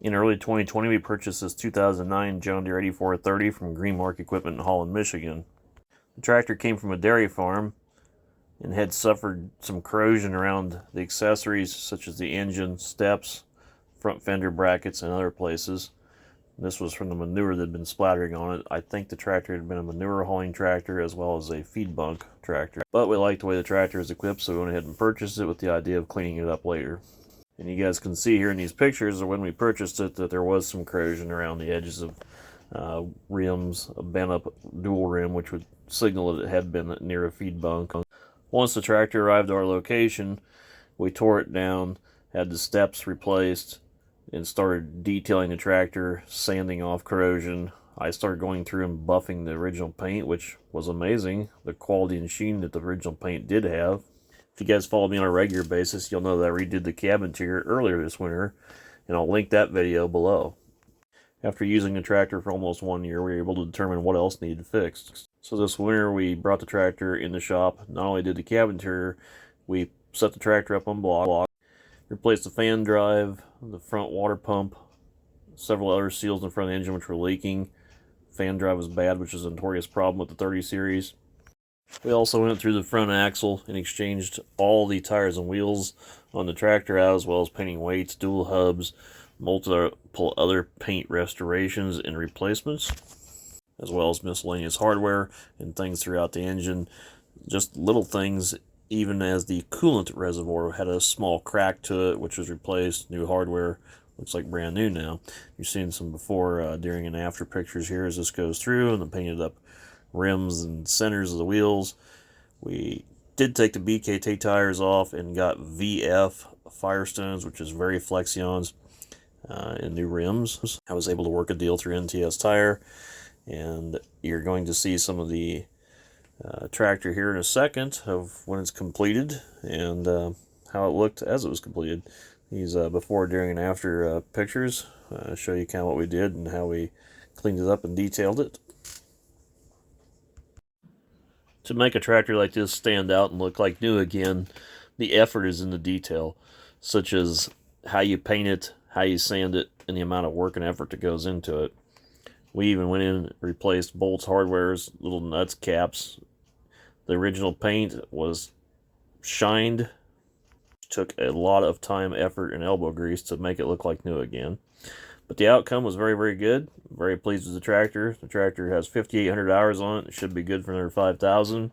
In early 2020, we purchased this 2009 John Deere 8430 from Greenmark Equipment in Holland, Michigan. The tractor came from a dairy farm and had suffered some corrosion around the accessories such as the engine, steps, front fender brackets, and other places. This was from the manure that had been splattering on it. I think the tractor had been a manure hauling tractor as well as a feed bunk tractor. But we liked the way the tractor is equipped, so we went ahead and purchased it with the idea of cleaning it up later. And you guys can see here in these pictures of when we purchased it that there was some corrosion around the edges of rims, a bent up dual rim, which would signal that it had been near a feed bunk. Once the tractor arrived at our location, we tore it down, had the steps replaced, and started detailing the tractor, sanding off corrosion. I started going through and buffing the original paint, which was amazing, the quality and sheen that the original paint did have. If you guys follow me on a regular basis, you'll know that I redid the cab interior earlier this winter, and I'll link that video below. After using the tractor for almost 1 year, we were able to determine what else needed fixed. So this winter, we brought the tractor in the shop. Not only did the cab interior, we set the tractor up on block, replaced the fan drive, the front water pump, several other seals in the front of the engine which were leaking. Fan drive was bad, which is a notorious problem with the 30 series. We also went through the front axle and exchanged all the tires and wheels on the tractor out, as well as painting weights, dual hubs, multiple other paint restorations and replacements, as well as miscellaneous hardware and things throughout the engine. Just little things, even as the coolant reservoir had a small crack to it, which was replaced. New hardware, looks like brand new now. You're seeing some before, during, and after pictures here as this goes through, and the painted up rims and centers of the wheels. We did take the BKT tires off and got VF Firestones, which is very Flexions, and new rims. I was able to work a deal through NTS Tire, and you're going to see some of the tractor here in a second of when it's completed and how it looked as it was completed. These before, during, and after pictures show you kind of what we did and how we cleaned it up and detailed it. To make a tractor like this stand out and look like new again, the effort is in the detail, such as how you paint it, how you sand it, and the amount of work and effort that goes into it. We even went in and replaced bolts, hardwares, little nuts, caps. The original paint was shined. Took a lot of time, effort, and elbow grease to make it look like new again. But the outcome was very, very good. Very pleased with the tractor. The tractor has 5,800 hours on it. It should be good for another 5,000.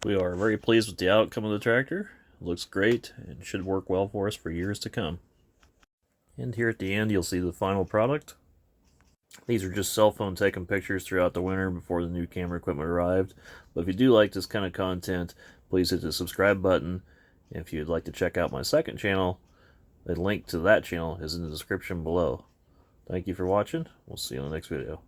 We are very pleased with the outcome of the tractor. It looks great and should work well for us for years to come. And here at the end, you'll see the final product. These are just cell phone taken pictures throughout the winter before the new camera equipment arrived. But if you do like this kind of content, please hit the subscribe button. And if you'd like to check out my second channel, the link to that channel is in the description below. Thank you for watching. We'll see you in the next video.